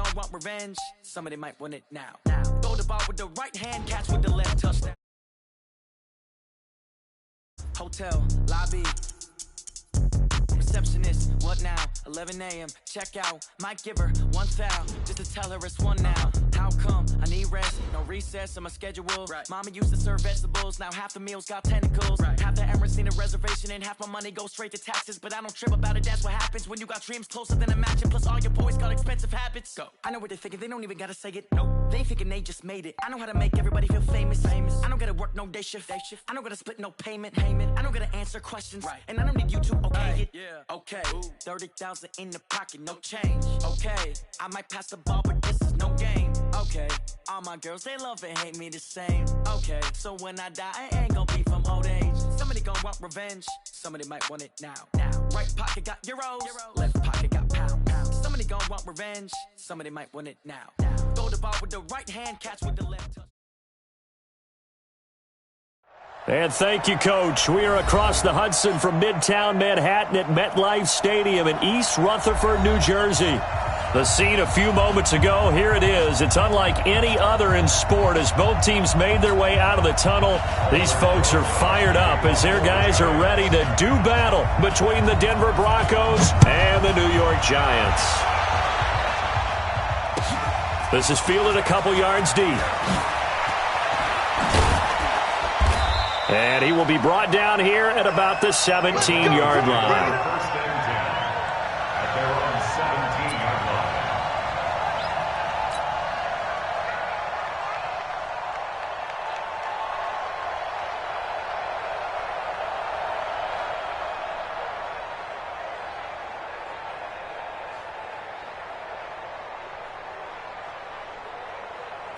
gonna want revenge. Somebody might want it now. Throw the ball with the right hand, catch with the left, touchdown. Hotel, lobby, receptionist, what now? 11 a.m., check out, might give her one foul, just to tell her it's one now. How come? I need rest, no recess in my schedule. Right. Mama used to serve vegetables, now half the meals got tentacles. Right. Half the Emirates need a reservation and half my money goes straight to taxes. But I don't trip about it, that's what happens when you got dreams closer than a match. And plus all your boys got expensive habits. Go. I know what they're thinking, they don't even gotta say it. Nope. They thinking they just made it. I know how to make everybody feel famous. I don't gotta work no day shift. I don't gotta split no payment. I don't gotta answer questions. Right. And I don't need you to okay it. Yeah. Okay. 30,000 in the pocket, no change. Okay. I might pass the ball, but this is no game. Okay. All my girls, they love and hate me the same. Okay. So when I die, I ain't gonna be from old age. Somebody gonna want revenge. Somebody might want it now. Right pocket got euros. Left pocket got pounds. Somebody gonna want revenge. Somebody might want it now. Throw the ball with the right hand, catch with the left. And thank you, Coach. We are across the Hudson from Midtown Manhattan at MetLife Stadium in East Rutherford, New Jersey. The scene a few moments ago, here it is. It's unlike any other in sport as both teams made their way out of the tunnel. These folks are fired up as their guys are ready to do battle between the Denver Broncos and the New York Giants. This is fielded a couple yards deep. And he will be brought down here at about the 17-yard line.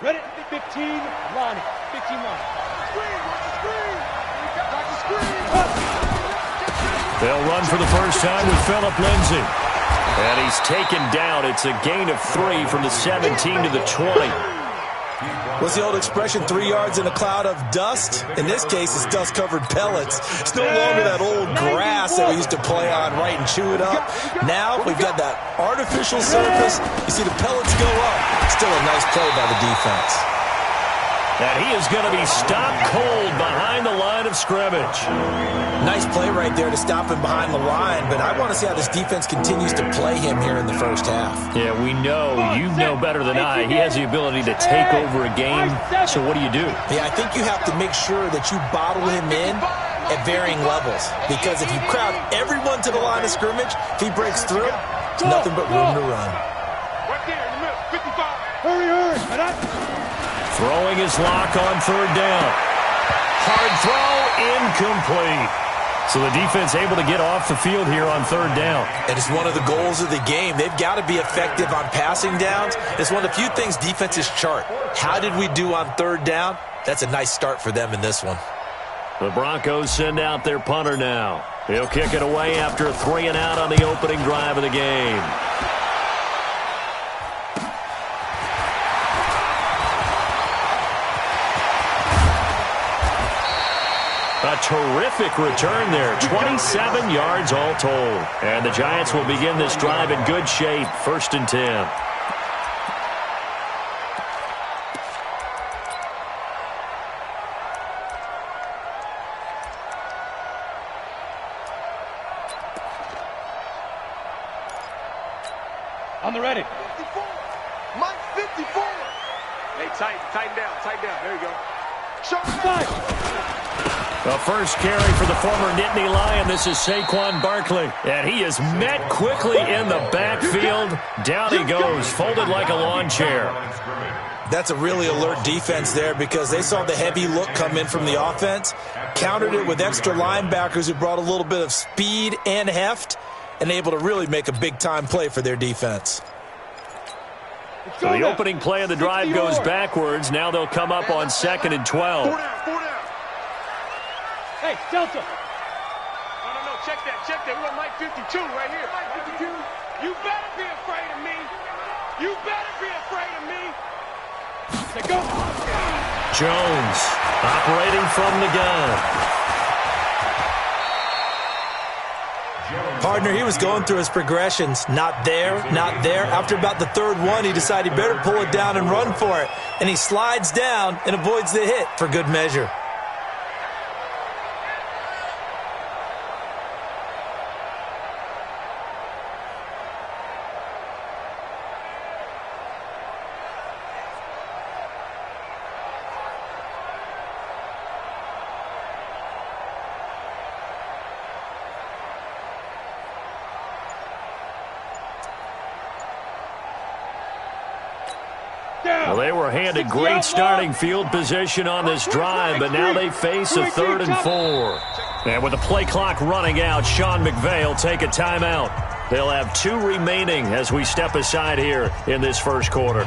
Ready? 15, line it. 15 line. They'll run for the first time with Phillip Lindsay. And he's taken down. It's a gain of 3 from the 17 to the 20. What's the old expression, 3 yards in a cloud of dust? In this case, it's dust-covered pellets. It's no longer that old grass that we used to play on, right, and chew it up. Now we've got that artificial surface. You see the pellets go up. Still a nice play by the defense. And he is going to be stopped cold behind the line of scrimmage. Nice play right there to stop him behind the line, but I want to see how this defense continues to play him here in the first half. Yeah, we know, you know better than I, he has the ability to take over a game, so what do you do? Yeah, I think you have to make sure that you bottle him in at varying levels, because if you crowd everyone to the line of scrimmage, if he breaks through, nothing but room to run. Right there in the middle, 55. Hurry. Throwing his lock on third down. Hard throw, incomplete. So the defense able to get off the field here on third down. And it's one of the goals of the game. They've got to be effective on passing downs. It's one of the few things defenses chart. How did we do on third down? That's a nice start for them in this one. The Broncos send out their punter now. He'll kick it away after a 3-and-out on the opening drive of the game. A terrific return there, 27 yards all told. And the Giants will begin this drive in good shape, 1st and 10. On the ready. 54. Mike 54. Hey, tighten down. There you go. Sharp five. The first carry for the former Nittany Lion. This is Saquon Barkley. And he is met quickly in the backfield. Down he goes, folded like a lawn chair. That's a really alert defense there because they saw the heavy look come in from the offense, countered it with extra linebackers who brought a little bit of speed and heft, and able to really make a big-time play for their defense. So the opening play of the drive goes backwards. Now they'll come up on 2nd and 12. 4 down. Hey, Delta. No. Check that. We're on Mike 52 right here. Mike 52. You better be afraid of me. Say go. Jones operating from the gun. Partner, he was going through his progressions. Not there, not there. After about the third one, he decided he better pull it down and run for it. And he slides down and avoids the hit for good measure. Well, they were handed great starting field position on this drive, but now they face a 3rd and 4. And with the play clock running out, Sean McVay will take a timeout. They'll have 2 remaining as we step aside here in this first quarter.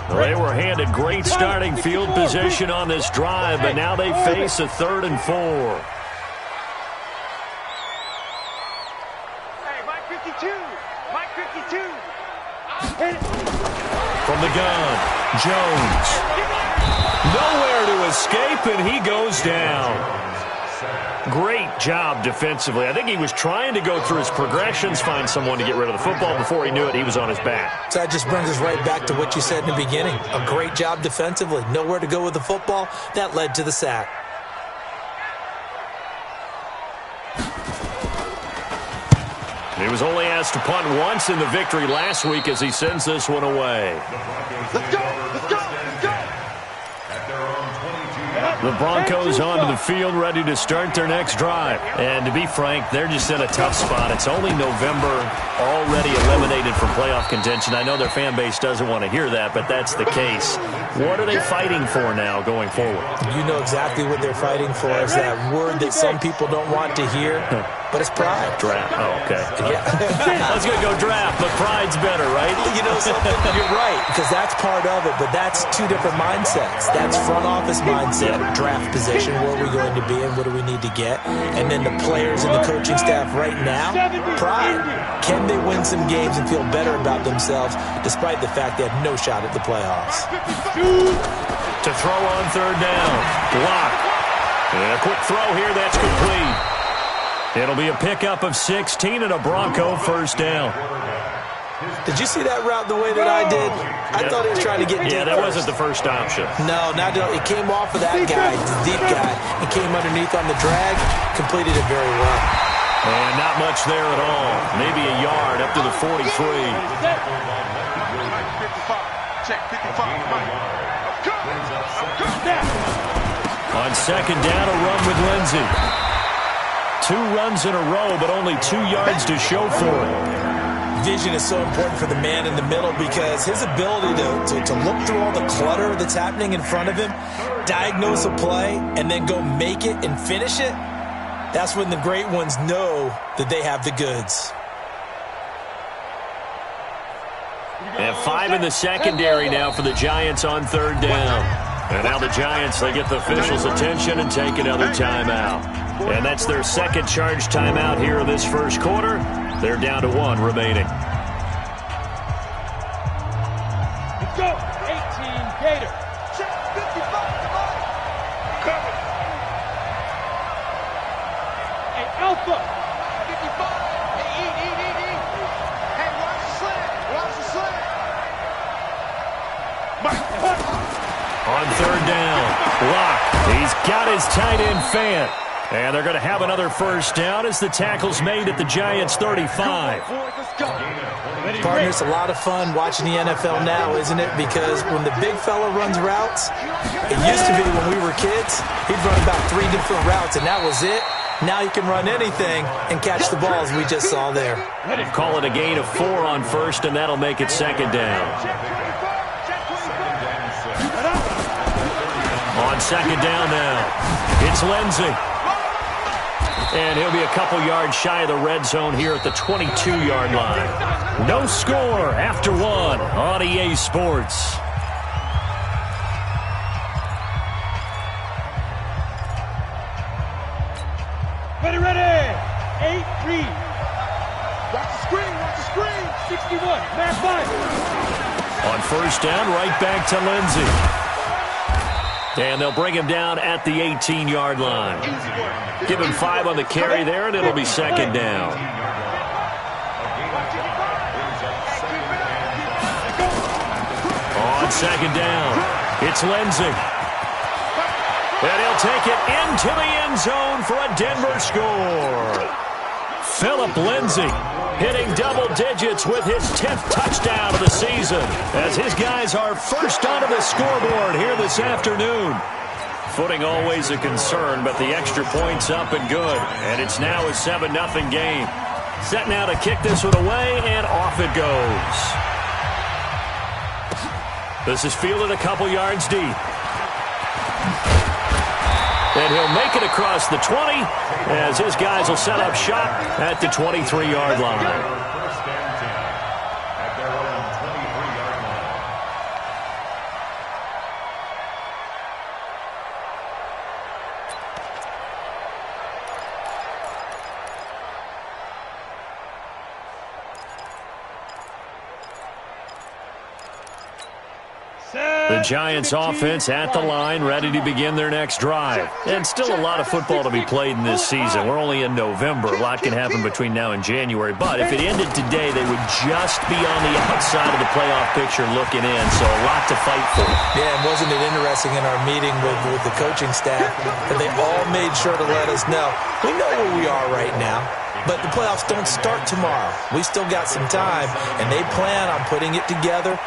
Well, they were handed great starting field position on this drive, but now they face a 3rd and 4. Hey, Mike 52. Mike 52. From the gun, Jones. Nowhere to escape, and he goes down. Great job defensively. I think he was trying to go through his progressions, find someone to get rid of the football. Before he knew it, he was on his back. So that just brings us right back to what you said in the beginning. A great job defensively. Nowhere to go with the football. That led to the sack. He was only asked to punt once in the victory last week as he sends this one away. Let's go! Let's go! Let's go! The Broncos onto the field, ready to start their next drive. And to be frank, they're just in a tough spot. It's only November, already eliminated from playoff contention. I know their fan base doesn't want to hear that, but that's the case. What are they fighting for now going forward? You know exactly what they're fighting for. Is that word that some people don't want to hear, but it's pride. Draft. Oh, okay. Yeah. I was going to go draft, but pride's better, right? You know something? You're right, because that's part of it, but that's 2 different mindsets. That's front office mindset, draft position, where are we going to be and what do we need to get? And then the players and the coaching staff right now, pride. Can they win some games and feel better about themselves despite the fact they have no shot at the playoffs? To throw on 3rd down. Block. And a quick throw here, that's complete. It'll be a pickup of 16 and a Bronco first down. Did you see that route the way that I did? I thought he was trying to get deep. Yeah, that wasn't the first option. No, it came off of that guy, the deep guy, and came underneath on the drag, completed it very well. And not much there at all. Maybe a yard up to the 43. Check 55. On 2nd down, a run with Lindsey. 2 runs in a row, but only 2 yards to show for it. Vision is so important for the man in the middle because his ability to look through all the clutter that's happening in front of him, diagnose a play, and then go make it and finish it, that's when the great ones know that they have the goods. And 5 in the secondary now for the Giants on 3rd down. And now the Giants, they get the officials' attention and take another timeout. And that's their 2nd charge timeout here in this first quarter. They're down to 1 remaining. Let's go. 18 Gator. Check 55. Cover. Hey, Alpha. 55. Hey, eat. Hey, watch the slant. Watch the slant. On 3rd down, Locke. He's got his tight end Fant. And they're going to have another first down as the tackle's made at the Giants' 35. Partner, it's a lot of fun watching the NFL now, isn't it? Because when the big fella runs routes, it used to be when we were kids, he'd run about 3 different routes, and that was it. Now he can run anything and catch the balls we just saw there. Call it a gain of 4 on 1st, and that'll make it 2nd down. On 2nd down now, it's Lindsey. And he'll be a couple yards shy of the red zone here at the 22-yard line. No score after 1 on EA Sports. Ready. 8-3. Watch the screen. 61. Man 5. On 1st down, right back to Lindsey. And they'll bring him down at the 18-yard line. Give him 5 on the carry there, and it'll be second down. On second down, it's Lindsey. And he'll take it into the end zone for a Denver score. Philip Lindsey hitting double digits with his 10th touchdown of the season as his guys are first onto the scoreboard here this afternoon. Footing always a concern, but the extra point's up and good. And it's now a 7-0 game. Set now to kick this one away, and off it goes. This is fielded a couple yards deep. And he'll make it across the 20 as his guys will set up shop at the 23-yard line. The Giants offense at the line, ready to begin their next drive. And still a lot of football to be played in this season. We're only in November. A lot can happen between now and January. But if it ended today, they would just be on the outside of the playoff picture looking in. So a lot to fight for. Yeah, and wasn't it interesting in our meeting with the coaching staff that they all made sure to let us know, we know where we are right now. But the playoffs don't start tomorrow. We still got some time, and they plan on putting it together,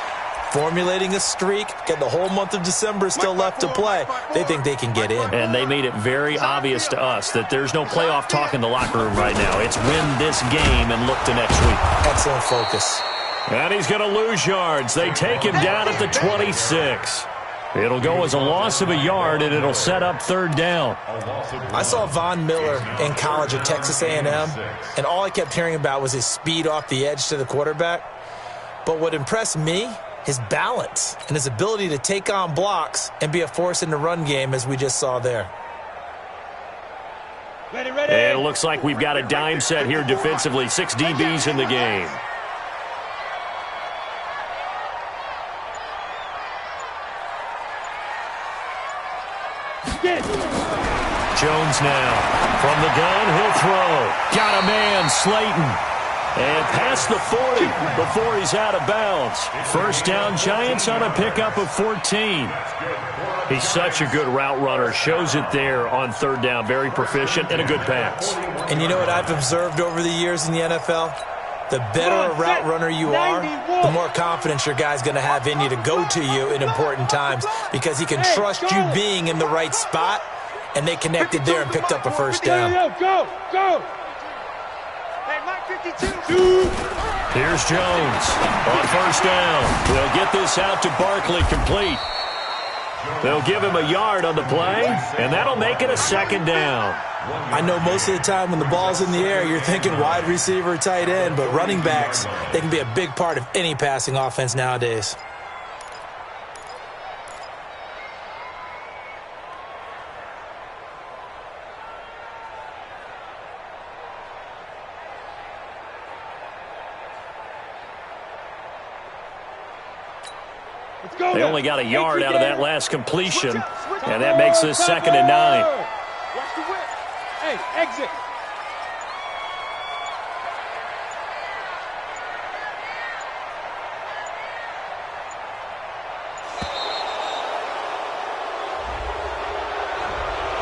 formulating a streak, get the whole month of December still left to play. They think they can get in. And they made it very obvious to us that there's no playoff talk in the locker room right now. It's win this game and look to next week. Excellent focus. And he's going to lose yards. They take him down at the 26. It'll go as a loss of a yard, and it'll set up third down. I saw Von Miller in college at Texas A&M, and all I kept hearing about was his speed off the edge to the quarterback. But what impressed me, his balance and his ability to take on blocks and be a force in the run game, as we just saw there. Ready, ready. And it looks like we've got a dime set here defensively. 6 DBs in the game. Jones now. From the gun, he'll throw. Got a man, Slayton. And past the 40 before he's out of bounds. First down, Giants on a pickup of 14. He's such a good route runner. Shows it there on third down. Very proficient and a good pass. And you know what I've observed over the years in the NFL? The better a route runner you are, the more confidence your guy's going to have in you to go to you in important times, because he can trust you being in the right spot, and they connected there and picked up a first down. Go, go. Here's Jones on first down. They'll get this out to Barkley, complete. They'll give him a yard on the play, and that'll make it a second down. I know most of the time when the ball's in the air, you're thinking wide receiver, tight end, but running backs, they can be a big part of any passing offense nowadays. They only got a yard out of that last completion, and that makes this 2nd and 9. Watch the whip. Hey, exit.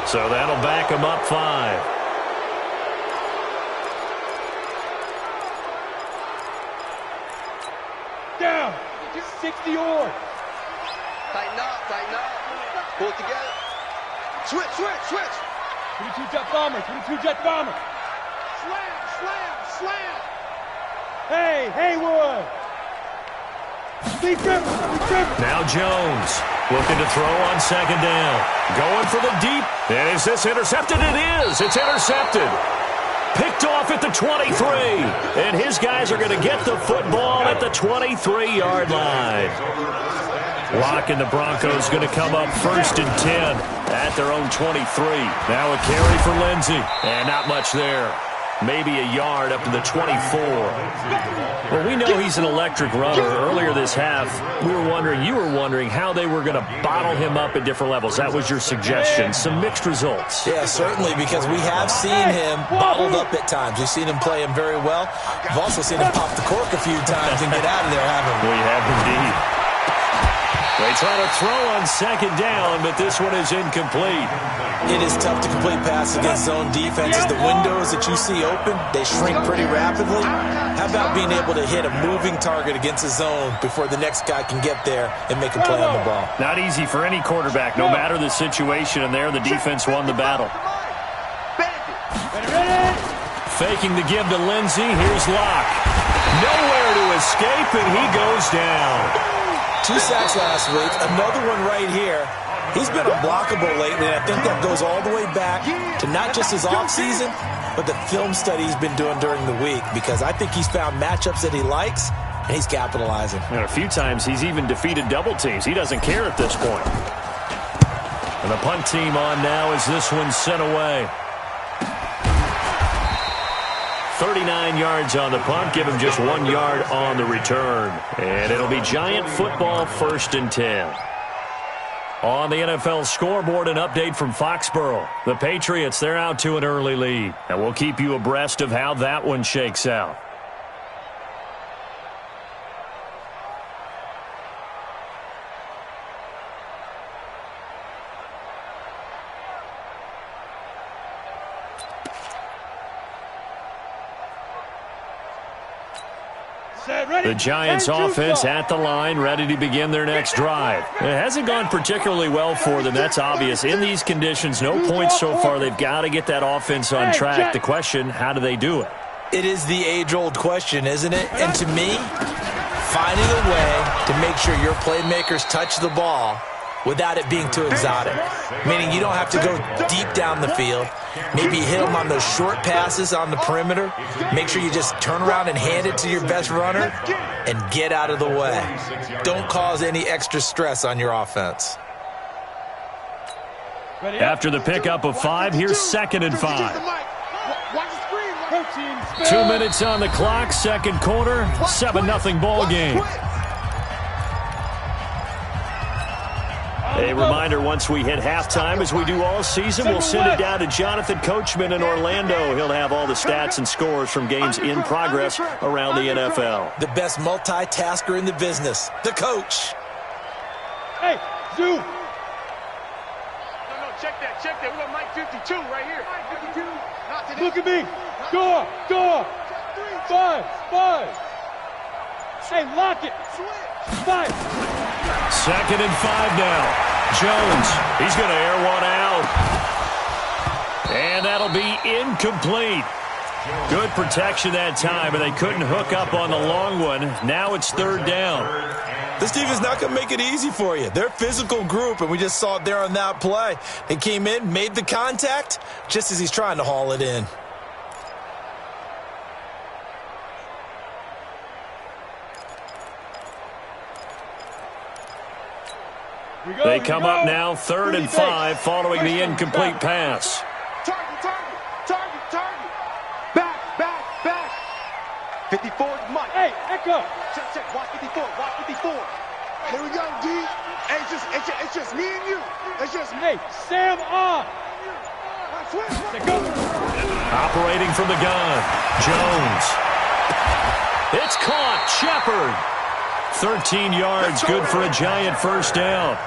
So that'll back him up 5. Down. 60 or. Tighten up. Pull it together. Switch. 22 jet bomber. Slam. Hey, Haywood. Lead Trevor. Now Jones looking to throw on second down. Going for the deep. And is this intercepted? It is. It's intercepted. Picked off at the 23. And his guys are going to get the football at the 23-yard line. Locke and the Broncos going to come up 1st and 10 at their own 23. Now a carry for Lindsey. And not much there. maybe a yard up to the 24. Well, we know he's an electric runner. Earlier this half, you were wondering how they were going to bottle him up at different levels. That was your suggestion. Some mixed results. Yeah, certainly, because we have seen him bottled up at times. We've seen him play him very well. We've also seen him pop the cork a few times and get out of there, haven't we? We have indeed. They try to throw on second down, but this one is incomplete. It is tough to complete passes against zone defenses. The windows that you see open, they shrink pretty rapidly. How about being able to hit a moving target against a zone before the next guy can get there and make a play on the ball? Not easy for any quarterback, no matter the situation, and there the defense won the battle. Faking the give to Lindsey. Here's Locke. Nowhere to escape, and he goes down. 2 sacks last week, another one right here. He's been unblockable lately, and I think that goes all the way back to not just his offseason, but the film study he's been doing during the week, because I think he's found matchups that he likes, and he's capitalizing. And a few times he's even defeated double teams. He doesn't care at this point. And the punt team on now as this one's sent away. 39 yards on the punt, give him just 1 yard on the return. And it'll be Giant football, 1st and 10. On the NFL scoreboard, an update from Foxborough. The Patriots, they're out to an early lead. And we'll keep you abreast of how that one shakes out. The Giants offense at the line, ready to begin their next drive. It hasn't gone particularly well for them. That's obvious. In these conditions, no points so far. They've got to get that offense on track. The question, how do they do it? It is the age-old question, isn't it? And to me, finding a way to make sure your playmakers touch the ball without it being too exotic. Meaning you don't have to go deep down the field. Maybe you hit them on those short passes on the perimeter. Make sure you just turn around and hand it to your best runner and get out of the way. Don't cause any extra stress on your offense. After the pickup of 5, here's 2nd and 5. 2 minutes on the clock, second quarter, 7-0 ball game. A reminder, once we hit halftime, as we do all season, we'll send it down to Jonathan Coachman in Orlando. He'll have all the stats and scores from games in progress around the NFL. The best multitasker in the business, the coach. Hey, Zoo. No, check that. We got Mike 52 right here. Mike 52. Look at me. Door. 5. Hey, lock it. 5. 2nd and 5 now. Jones, he's going to air one out. And that'll be incomplete. Good protection that time, and they couldn't hook up on the long one. Now it's 3rd down. This defense not going to make it easy for you. They're a physical group, and we just saw it there on that play. They came in, made the contact, just as he's trying to haul it in. They come up now, 3rd and 5, following the incomplete pass. Target. Back. 54 is Mike. Hey, Echo. Check. Watch 54. Here we go, D. Hey, it's just me and you. Hey, Sam on. Operating from the gun, Jones. It's caught, Shepard. 13 yards, good for a Giant 1st down.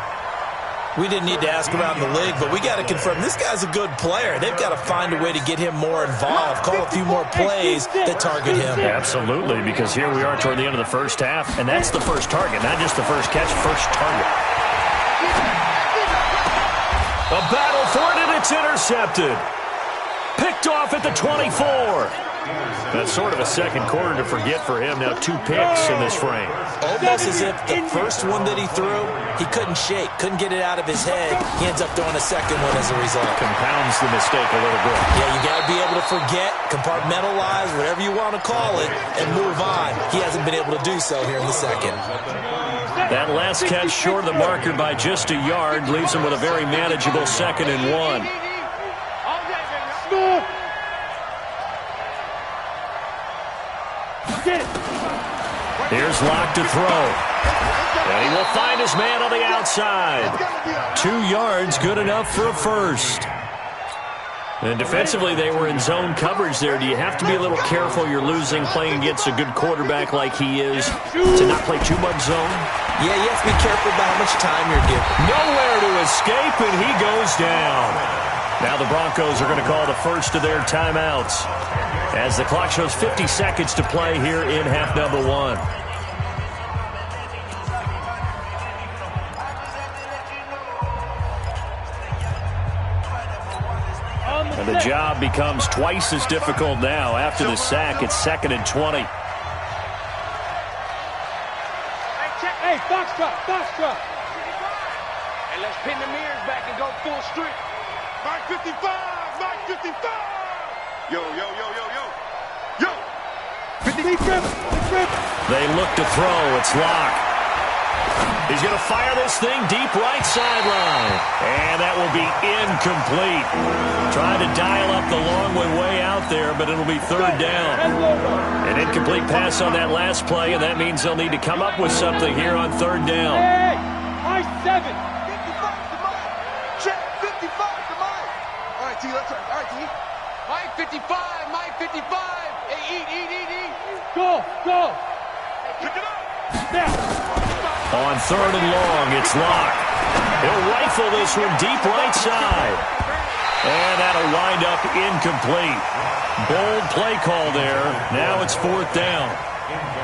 We didn't need to ask around the league, but we got to confirm this guy's a good player. They've got to find a way to get him more involved, call a few more plays that target him. Absolutely, because here we are toward the end of the first half, and that's the first target, not just the first catch, first target. A battle for it, and it's intercepted. Picked off at the 24. That's sort of a second quarter to forget for him. Now 2 picks in this frame. Almost as if the first one that he threw, he couldn't shake, couldn't get it out of his head. He ends up throwing a second one as a result. Compounds the mistake a little bit. Yeah, you got to be able to forget, compartmentalize, whatever you want to call it, and move on. He hasn't been able to do so here in the second. That last catch short of the marker by just a yard leaves him with a very manageable 2nd and 1. Here's Locke to throw. And he will find his man on the outside. 2 yards, good enough for a first. And defensively, they were in zone coverage there. Do you have to be a little careful? You're losing playing against a good quarterback like he is to not play too much zone? Yeah, you have to be careful about how much time you're given. Nowhere to escape, and he goes down. Now the Broncos are going to call the first of their timeouts as the clock shows 50 seconds to play here in half number 1. And the job becomes twice as difficult now. After the sack, it's 2nd and 20. Hey, box drop. And let's pin the mirrors back and go full street. Mark 55. Yo. 50 They look to throw. It's Locke. He's going to fire this thing deep right sideline. And that will be incomplete. Trying to dial up the long way out there, but it'll be 3rd down. An incomplete pass on that last play, and that means they'll need to come up with something here on 3rd down. Hey, high 7. 55 to Mike. Check 55 to Mike. All right, T, let's try. All right, T. Mike 55. Hey, eat. Go. Pick it up. Snap. On 3rd and long, it's Locke. He'll rifle this one deep right side. And that'll wind up incomplete. Bold play call there. Now it's 4th down.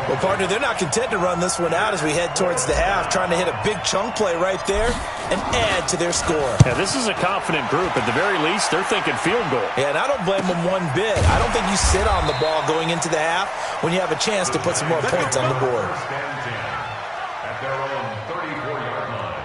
Well, partner, they're not content to run this one out as we head towards the half, trying to hit a big chunk play right there and add to their score. Yeah, this is a confident group. At the very least, they're thinking field goal. Yeah, and I don't blame them one bit. I don't think you sit on the ball going into the half when you have a chance to put some more points on the board. At their own 34-yard line.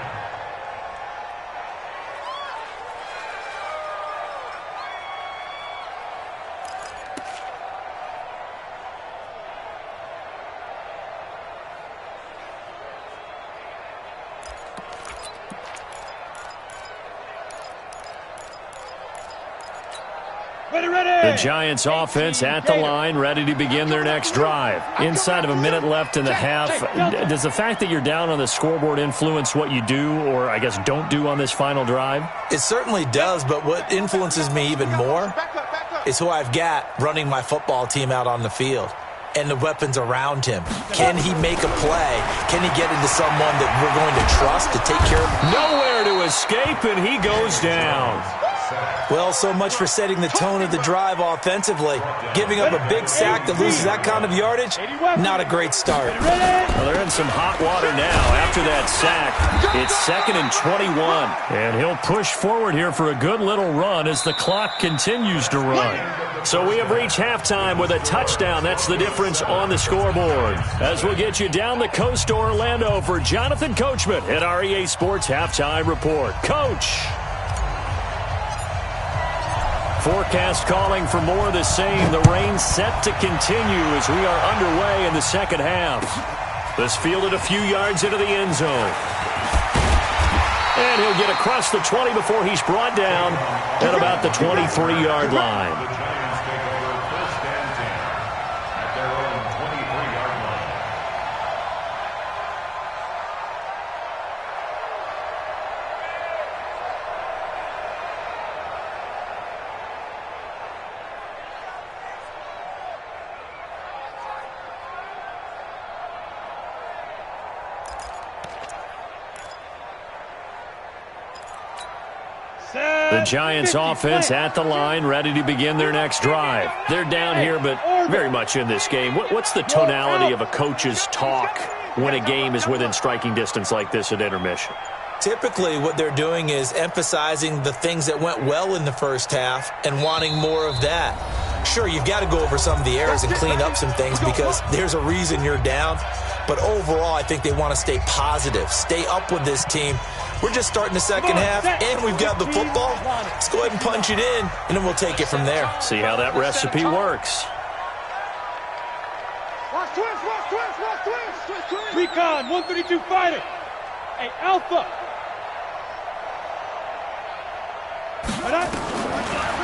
The Giants offense at the line, ready to begin their next drive. Inside of a minute left in the half, does the fact that you're down on the scoreboard influence what you do, or I guess don't do on this final drive? It certainly does, but what influences me even more is who I've got running my football team out on the field and the weapons around him. Can he make a play? Can he get into someone that we're going to trust to take care of? Nowhere to escape, and he goes down. Well, so much for setting the tone of the drive offensively. Giving up a big sack that loses that kind of yardage, not a great start. Well, they're in some hot water now after that sack. It's 2nd and 21. And he'll push forward here for a good little run as the clock continues to run. So we have reached halftime with a touchdown. That's the difference on the scoreboard. As we'll get you down the coast to Orlando for Jonathan Coachman at our EA Sports Halftime Report. Coach! Forecast calling for more of the same. The rain set to continue as we are underway in the second half. This fielded a few yards into the end zone. And he'll get across the 20 before he's brought down at about the 23-yard line. The Giants offense at the line, ready to begin their next drive. They're down here, but very much in this game. What's the tonality of a coach's talk when a game is within striking distance like this at intermission? Typically, what they're doing is emphasizing the things that went well in the first half and wanting more of that. Sure, you've got to go over some of the errors and clean up some things because there's a reason you're down. But overall, I think they want to stay positive, stay up with this team. We're just starting the second half, and we've got the football. Let's go ahead and punch it in, and then we'll take it from there. See how that recipe works. Watch twist. Recon, 132 fighter. Hey, Alpha.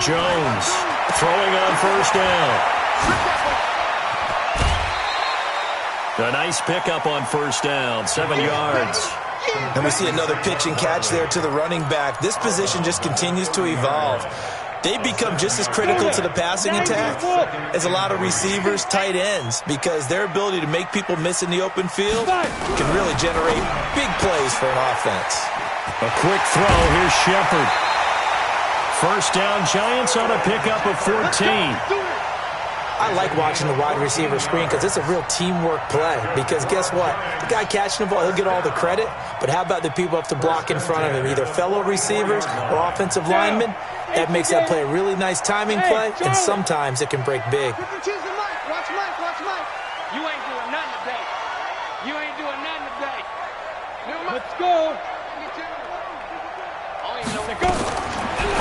Jones throwing on first down. A nice pickup on first down, 7 yards. And we see another pitch and catch there to the running back. This position just continues to evolve. They become just as critical to the passing attack as a lot of receivers, tight ends, because their ability to make people miss in the open field can really generate big plays for an offense. A quick throw. Here's Shepard. First down, Giants on a pickup of 14. I like watching the wide receiver screen because it's a real teamwork play. Because guess what? The guy catching the ball, he'll get all the credit. But how about the people up to block in front of him, either fellow receivers or offensive linemen? That makes that play a really nice timing play, and sometimes it can break big. Watch Mike. You ain't doing nothing today. You ain't doing nothing today. Let's go.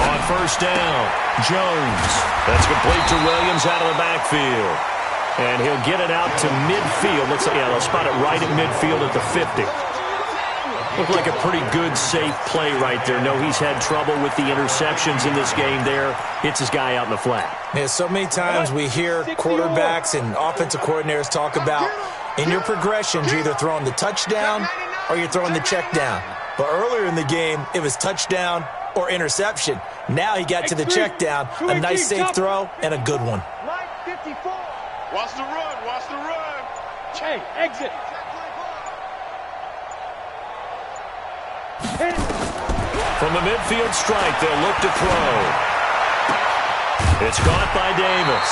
On first down, Jones. That's complete to Williams out of the backfield. And he'll get it out to midfield. Looks like, yeah, they'll spot it right at midfield at the 50. Looked like a pretty good, safe play right there. No, he's had trouble with the interceptions in this game there. Hits his guy out in the flat. Yeah, so many times we hear quarterbacks and offensive coordinators talk about in your progressions, you're either throwing the touchdown or you're throwing the check down. But earlier in the game, it was touchdown or interception. Now he got to the check down, a nice safe throw, and a good one. Watch the run. Hey, exit. From the midfield strike, they'll look to throw. It's caught by Davis.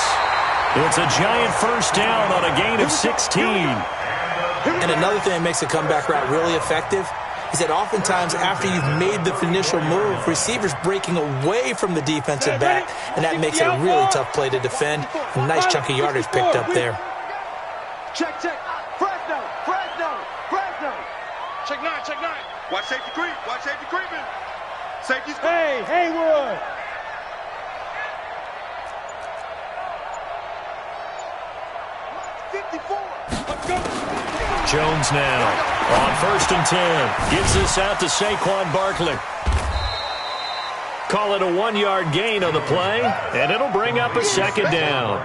It's a Giant first down on a gain of 16. And another thing that makes the comeback route really effective is that oftentimes after you've made the initial move, receivers breaking away from the defensive back, and that makes it a really tough play to defend. A nice chunk of yardage picked up there. Check. Fresno. Check 9. Watch safety creeping. Safety's Hey, Haywood. Let's go. Jones now on first and 10. Gives this out to Saquon Barkley. Call it a 1-yard gain on the play, and it'll bring up a second down.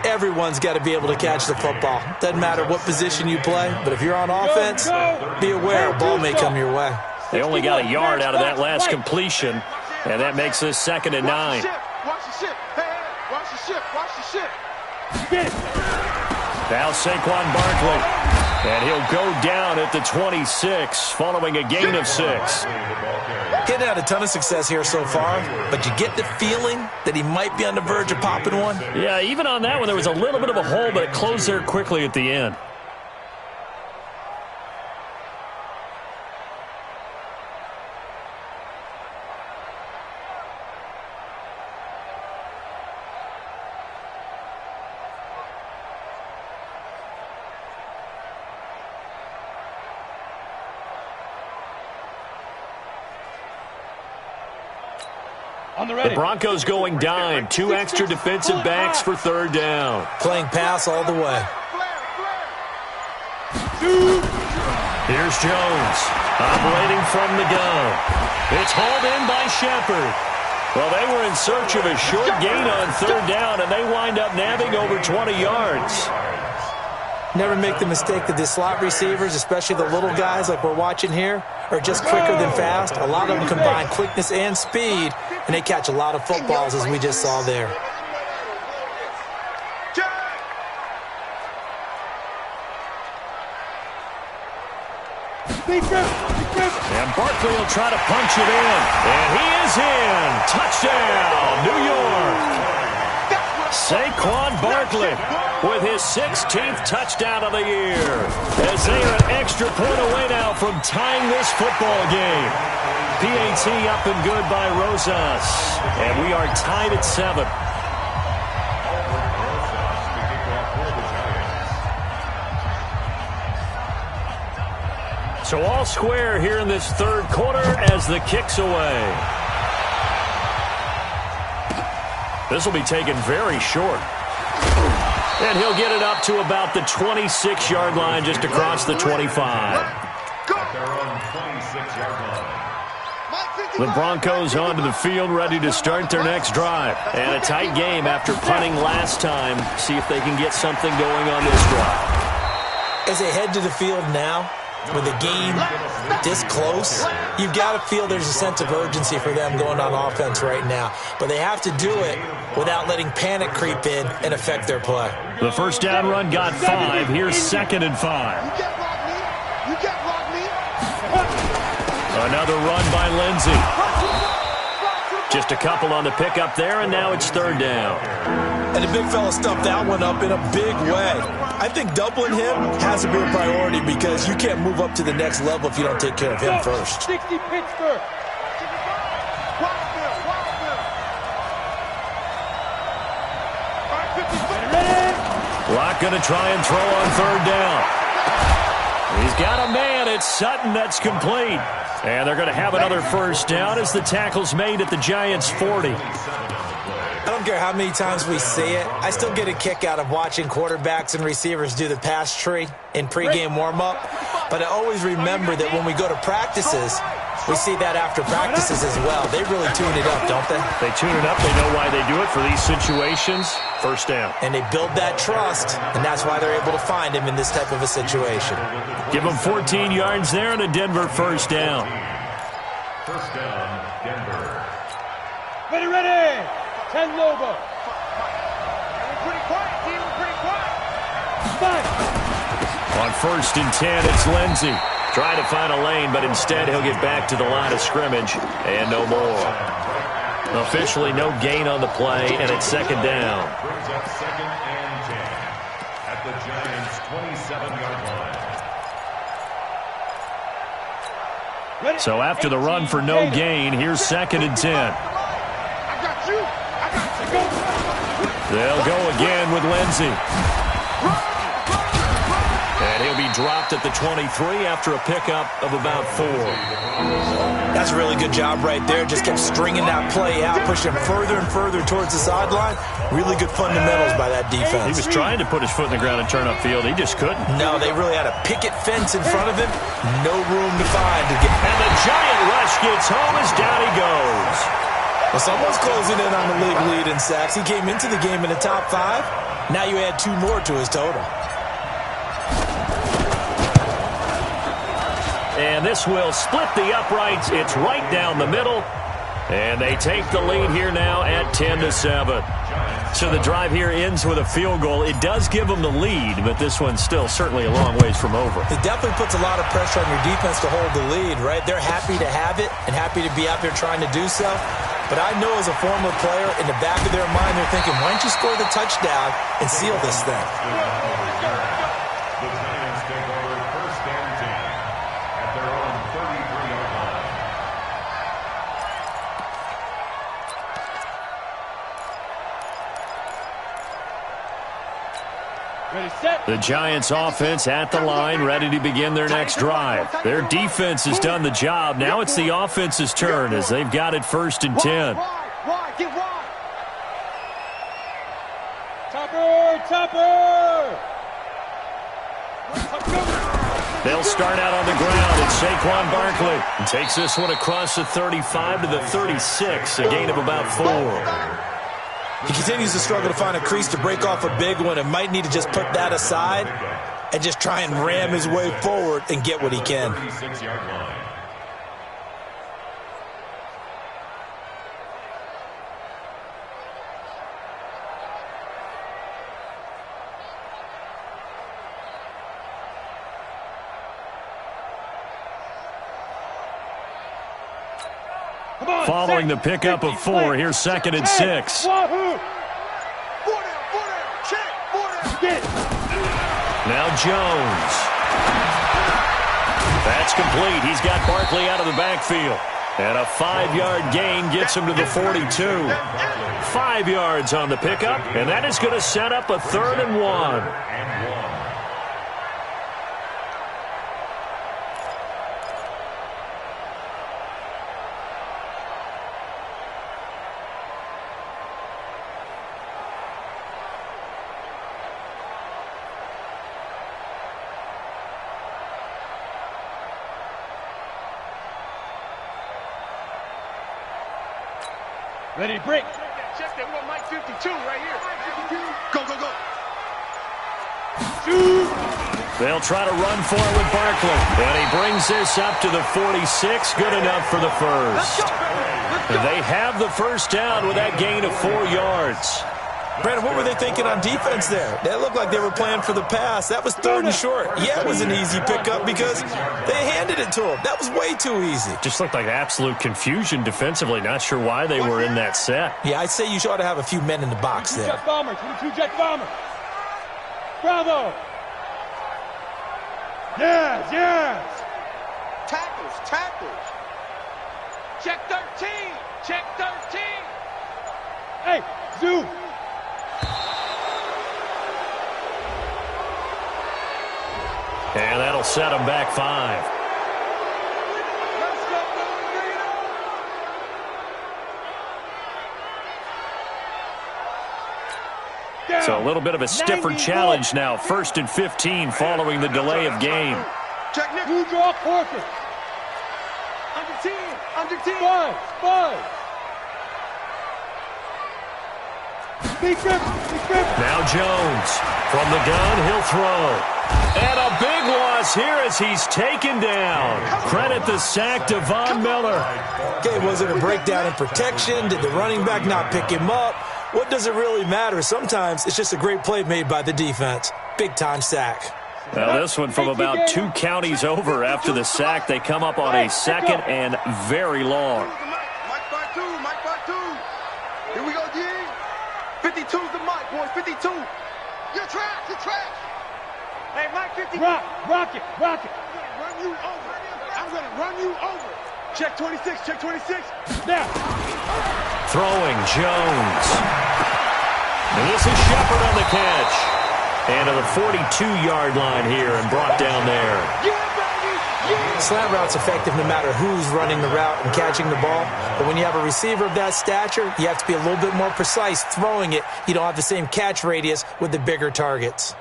Everyone's got to be able to catch the football. Doesn't matter what position you play, but if you're on offense, be aware a ball may come your way. They only got a yard out of that last completion, and that makes this 2nd and 9. Watch the ship. Hey, watch the ship. Now Saquon Barkley. And he'll go down at the 26 following a gain of 6. Getting had a ton of success here so far, but you get the feeling that he might be on the verge of popping one. Yeah, even on that one, there was a little bit of a hole, but it closed there quickly at the end. The Broncos going dime. 2 extra defensive backs for 3rd down. Playing pass all the way. Here's Jones operating from the gun. It's hauled in by Shepard. Well, they were in search of a short gain on 3rd down, and they wind up nabbing over 20 yards. Never make the mistake that the slot receivers, especially the little guys like we're watching here, are just quicker than fast. A lot of them combine quickness and speed, and they catch a lot of footballs, as we just saw there. And Barkley will try to punch it in. And he is in. Touchdown, New York. Saquon Barkley with his 16th touchdown of the year, as they are an extra point away now from tying this football game. PAT up and good by Rosas, and we are tied at 7. So all square here in this 3rd quarter as the kick's away. This will be taken very short. And he'll get it up to about the 26-yard line, just across the 25. The Broncos onto the field, ready to start their next drive. And a tight game after punting last time. See if they can get something going on this drive. As they head to the field now, with the game this close, you've got to feel there's a sense of urgency for them going on offense right now. But they have to do it without letting panic creep in and affect their play. The first down run got 5. Here's 2nd and 5. You can't block me. You can't block me. Another run by Lindsey. Just a couple on the pickup there, and now it's 3rd down. And the big fella stuffed that one up in a big way. I think doubling him has to be a priority because you can't move up to the next level if you don't take care of him first. 60 Pittsburgh. Locke going to try and throw on 3rd down. He's got a man. It's Sutton. That's complete. And they're going to have another first down as the tackle's made at the Giants' 40. I don't care how many times we see it. I still get a kick out of watching quarterbacks and receivers do the pass tree in pregame warm-up. But I always remember that when we go to practices, we see that after practices as well. They really tune it up, don't they? They tune it up. They know why they do it for these situations. First down. And they build that trust, and that's why they're able to find him in this type of a situation. Give them 14 yards there and a Denver first down. First down, Denver. Ready. 10 Lobo. We're pretty quiet, team. We're pretty quiet. 5. On 1st and 10, it's Lindsey. Trying to find a lane, but instead he'll get back to the line of scrimmage and no more. Officially no gain on the play, and it's 2nd down. Brings up 2nd and 10 at the Giants' 27-yard line. So after the run for no gain, here's 2nd and 10. I got you. They'll go again with Lindsey. And he'll be dropped at the 23 after a pickup of about 4. That's a really good job right there. Just kept stringing that play out, pushing further and further towards the sideline. Really good fundamentals by that defense. He was trying to put his foot in the ground and turn upfield. He just couldn't. No, they really had a picket fence in front of him. No room to find to get. And the giant rush gets home as down he goes. Well, someone's closing in on the league lead in sacks. He came into the game in the top 5. Now you add 2 more to his total. And this will split the uprights. It's right down the middle. And they take the lead here now at 10-7. So the drive here ends with a field goal. It does give them the lead, but this one's still certainly a long ways from over. It definitely puts a lot of pressure on your defense to hold the lead, right? They're happy to have it and happy to be out there trying to do so. But I know as a former player, in the back of their mind, they're thinking, why don't you score the touchdown and seal this thing? The Giants take over 1st and 10 at their own 33-yard line. Ready, set. The Giants offense at the line, ready to begin their next drive. Their defense has done the job. Now it's the offense's turn as they've got it 1st and 10. Wide, get wide. Topper. They'll start out on the ground, and Saquon Barkley takes this one across the 35 to the 36, a gain of about 4. He continues to struggle to find a crease to break off a big one and might need to just put that aside and just try and ram his way forward and get what he can. 36-yard line. Following the pickup of 4, here's 2nd and 6. Now Jones. That's complete. He's got Barkley out of the backfield. And a 5-yard gain gets him to the 42. 5 yards on the pickup, and that is going to set up a 3rd and 1. Ready, break. Check that. We got Mike 52 right here. Go. Shoot. They'll try to run for it with Barkley. And he brings this up to the 46. Good enough for the first. They have the first down with that gain of 4 yards. Brandon, what were they thinking on defense there? That looked like they were playing for the pass. That was 3rd and short. Yeah, it was an easy pickup because they handed it to him. That was way too easy. Just looked like absolute confusion defensively. Not sure why they were in that set. Yeah, I'd say you ought to have a few men in the box there. Jet bomber, 22 jet bomber. Bravo. Yes, yes. Tackles. Check 13. Check 13. Hey, zoom. And that'll set them back 5. So a little bit of a stiffer challenge now. 1st and 15 following the delay of game. Check Nick. Who draw forfeit? Under 10. 5. Big grip. Now Jones from the gun. He'll throw. And a big loss here as he's taken down. Credit the sack to Von Miller. Okay, was it a breakdown in protection? Did the running back not pick him up? What does it really matter? Sometimes it's just a great play made by the defense. Big-time sack. Now this one from about 2 counties over after the sack. They come up on a 2nd and very long. Mike by 2. Here we go, D. 52's the mic, boys. 52. You're trash. Hey, Mike 50. Rock it. I'm going to run you over. Check 26. Now. Throwing Jones. And this is Shepard on the catch. And to the 42-yard line here and brought down there. Slant route's effective no matter who's running the route and catching the ball. But when you have a receiver of that stature, you have to be a little bit more precise throwing it. You don't have the same catch radius with the bigger targets.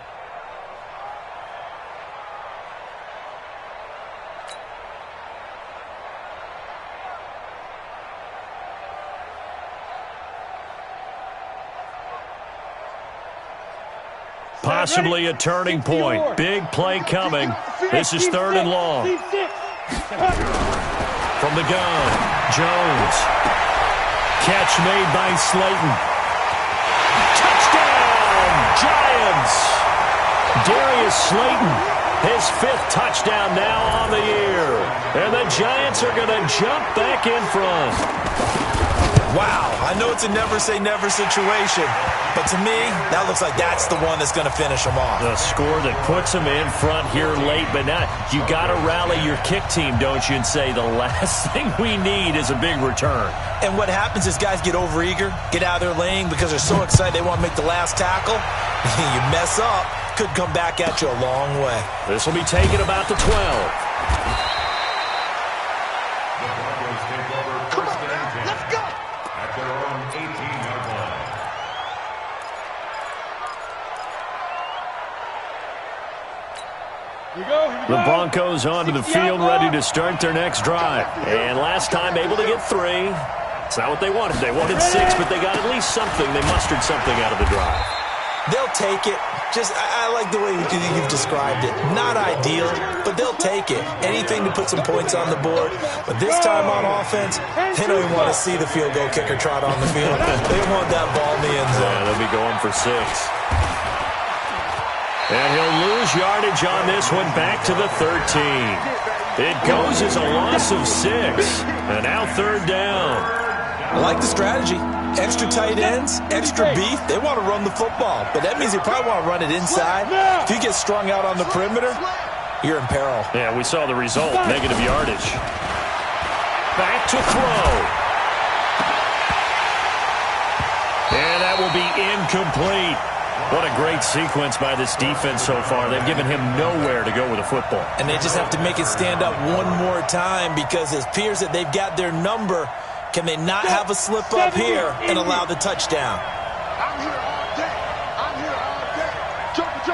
Possibly a turning point. Big play coming. This is 3rd and long. From the gun, Jones. Catch made by Slayton. Touchdown, Giants! Darius Slayton, his 5th touchdown now on the year. And the Giants are going to jump back in front. Wow, I know it's a never-say-never situation, but to me, that looks like that's the one that's going to finish them off. The score that puts them in front here late, but now you got to rally your kick team, don't you, and say the last thing we need is a big return. And what happens is guys get overeager, get out of their lane because they're so excited they want to make the last tackle. You mess up, could come back at you a long way. This will be taken about the 12. The Broncos onto the field, ready to start their next drive. And last time, able to get 3. It's not what they wanted. They wanted 6, but they got at least something. They mustered something out of the drive. They'll take it. I like the way you've described it. Not ideal, but they'll take it. Anything to put some points on the board. But this time on offense, they don't even want to see the field goal kicker trot on the field. They want that ball in the end zone. Yeah, they'll be going for 6. And he'll lose yardage on this one back to the 13. It goes as a loss of 6. And now 3rd down. I like the strategy. Extra tight ends, extra beef. They want to run the football, but that means they probably want to run it inside. If you get strung out on the perimeter, you're in peril. Yeah, we saw the result, negative yardage. Back to throw. And that will be incomplete. What a great sequence by this defense so far. They've given him nowhere to go with the football. And they just have to make it stand up one more time because it appears that they've got their number. Can they not have a slip up here and allow the touchdown? I'm here all day. Jumper.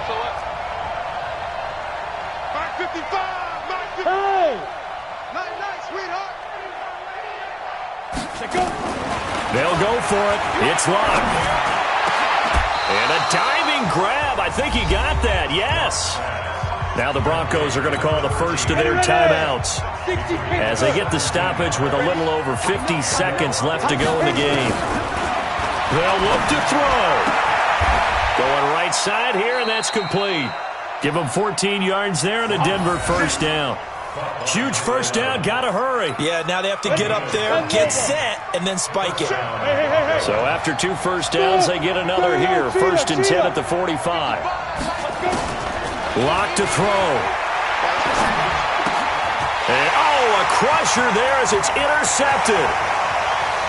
SOS. Mike 55. Hey! Night, sweetheart. Go! They'll go for it. It's locked. And a diving grab. I think he got that. Yes. Now the Broncos are going to call the first of their timeouts as they get the stoppage with a little over 50 seconds left to go in the game. They'll look to throw. Going right side here, and that's complete. Give them 14 yards there and a Denver first down. Huge first down, gotta hurry. Yeah, now they have to get up there, get set, and then spike it. So after 2 first downs, they get another here. 1st and 10 at the 45. Lock to throw. And, a crusher there as it's intercepted.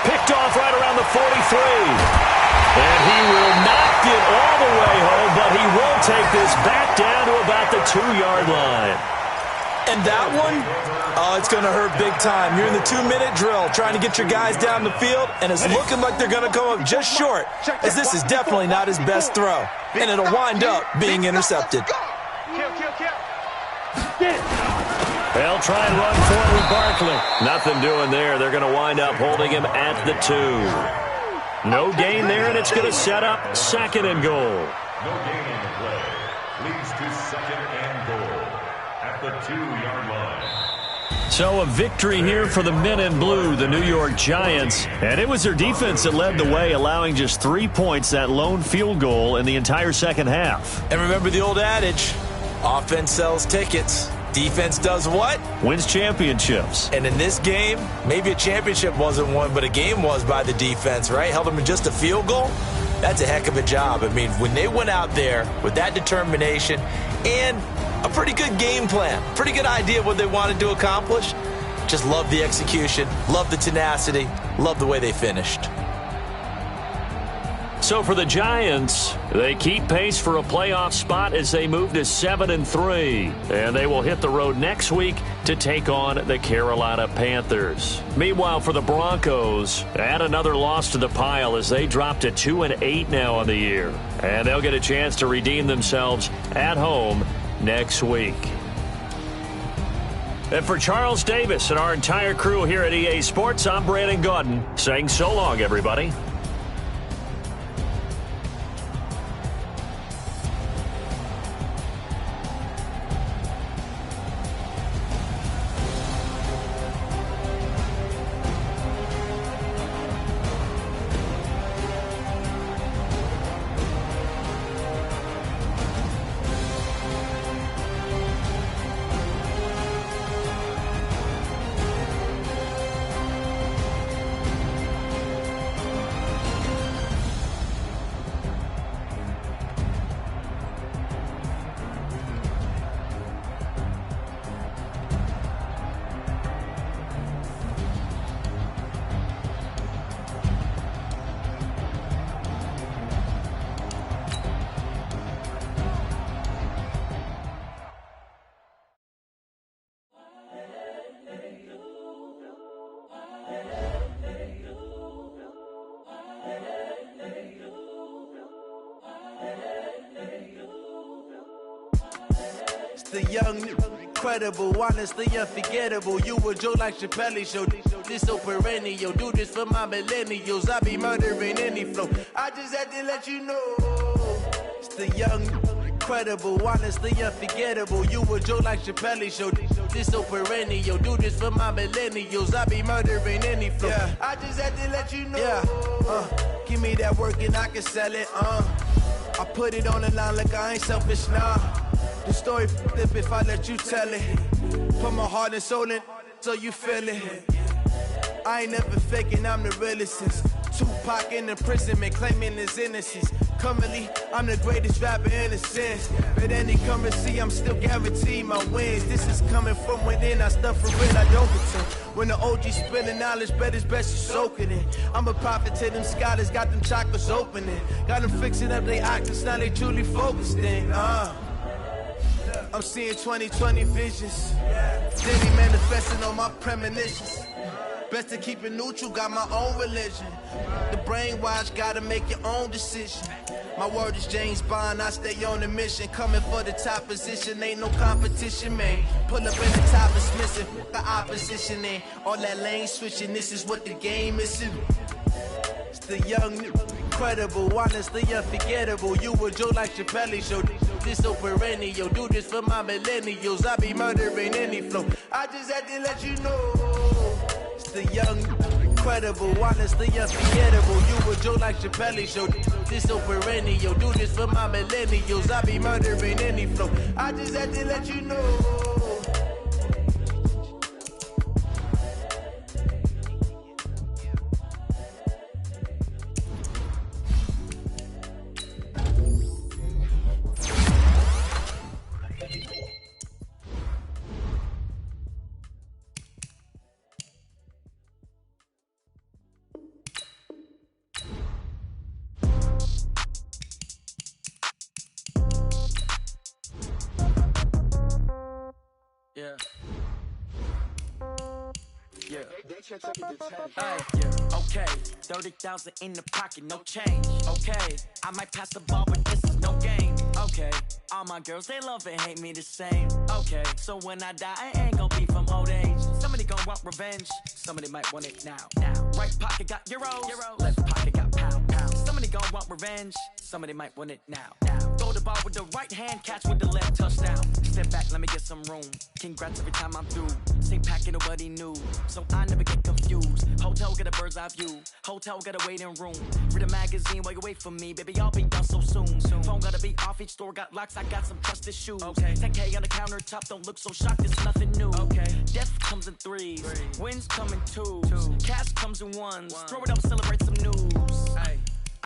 Picked off right around the 43. And he will not get all the way home, but he will take this back down to about the 2-yard line. And that one, it's going to hurt big time. You're in the 2-minute drill trying to get your guys down the field, and it's looking like they're going to come up just short, as this is definitely not his best throw. And it'll wind up being intercepted. They'll try and run forward Barkley. Nothing doing there. They're going to wind up holding him at the 2. No gain there, and it's going to set up 2nd and goal. No gain on the play. Leads to 2nd and goal at the 2-yard line. So a victory here for the men in blue, the New York Giants. And it was their defense that led the way, allowing just 3 points, that lone field goal in the entire second half. And remember the old adage, offense sells tickets. Defense does what? Wins championships. And in this game, maybe a championship wasn't won, but a game was by the defense, right? Held them to just a field goal. That's a heck of a job. I mean, when they went out there with that determination and a pretty good game plan, pretty good idea of what they wanted to accomplish, just love the execution, love the tenacity, love the way they finished. So for the Giants, they keep pace for a playoff spot as they move to 7-3. And they will hit the road next week to take on the Carolina Panthers. Meanwhile, for the Broncos, add another loss to the pile as they drop to 2-8 now on the year. And they'll get a chance to redeem themselves at home next week. And for Charles Davis and our entire crew here at EA Sports, I'm Brandon Gaudin saying so long, everybody. The young, incredible, honestly unforgettable. You a joke like Chappelle show. This so perennial. Do this for my millennials. I be murdering any flow. I just had to let you know. It's the young, incredible, honestly unforgettable. You a joke like Chappelle show. This so perennial. Do this for my millennials. I be murdering any flow. Yeah. I just had to let you know. Yeah. Give me that work and I can sell it. I put it on the line like I ain't selfish now. The story flip if I let you tell it. Put my heart and soul in so you feel it. I ain't never faking, I'm the realest since Tupac in imprisonment, claiming his innocence. Currently, I'm the greatest rapper in a sense. But any currency, I'm still guaranteed my wins. This is coming from within, I stuff for real, I don't pretend. When the OG spilling knowledge, bet it's best you soak it in. I'm a prophet to them scholars, got them chakras opening. Got them fixing up they octaves, now they truly focused in. I'm seeing 2020 visions. Daily manifesting on my premonitions. Best to keep it neutral, got my own religion. The brainwash, gotta make your own decision. My word is James Bond, I stay on a mission. Coming for the top position, ain't no competition, man. Pull up in the top is missing, the opposition ain't. All that lane switching, this is what the game is. The young, incredible, honestly unforgettable. You a Joe like Chappelle show. This so perennial. Do this for my millennials. I be murdering any flow. I just had to let you know. It's the young, incredible, honestly unforgettable. You a Joe like Chappelle show. This so perennial. Do this for my millennials. I be murdering any flow. I just had to let you know. Yeah. Hey, yeah. Okay, 30,000 in the pocket, no change. Okay, I might pass the ball, but this is no game. Okay, all my girls, they love and hate me the same. Okay, so when I die, I ain't gon' be from old age. Somebody gon' want revenge, somebody might want it now. Right pocket got euros, left pocket got pound. Somebody gon' want revenge, somebody might want it now. Throw the ball with the right hand, catch with the left, touchdown. Step back, let me get some room. Congrats every time I'm through. Same packet, nobody knew, so I never get confused. Hotel get a bird's eye view, hotel got a waiting room. Read a magazine while you wait for me, baby, I'll be done so soon. Phone gotta be off, each store got locks, I got some trusted shoes. 10K on the countertop, don't look so shocked, it's nothing new. Death comes in threes, wins come in twos, cash comes in ones. Throw it up, celebrate some news.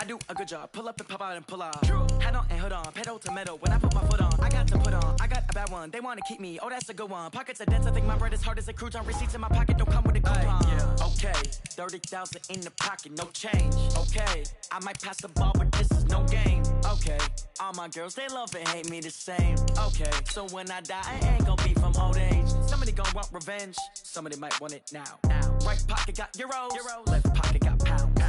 I do a good job, pull up and pop out and pull off. Head on and hood on, pedal to metal. When I put my foot on, I got to put on. I got a bad one, they wanna keep me, oh that's a good one. Pockets are dense, I think my bread is hard as a crouton. Receipts in my pocket don't come with a coupon. Okay, 30,000 in the pocket, no change. Okay, I might pass the ball, but this is no game. Okay, all my girls, they love and hate me the same. Okay, so when I die, I ain't gon' be from old age. Somebody gon' want revenge, somebody might want it now. Right pocket got euros, left pocket got pound.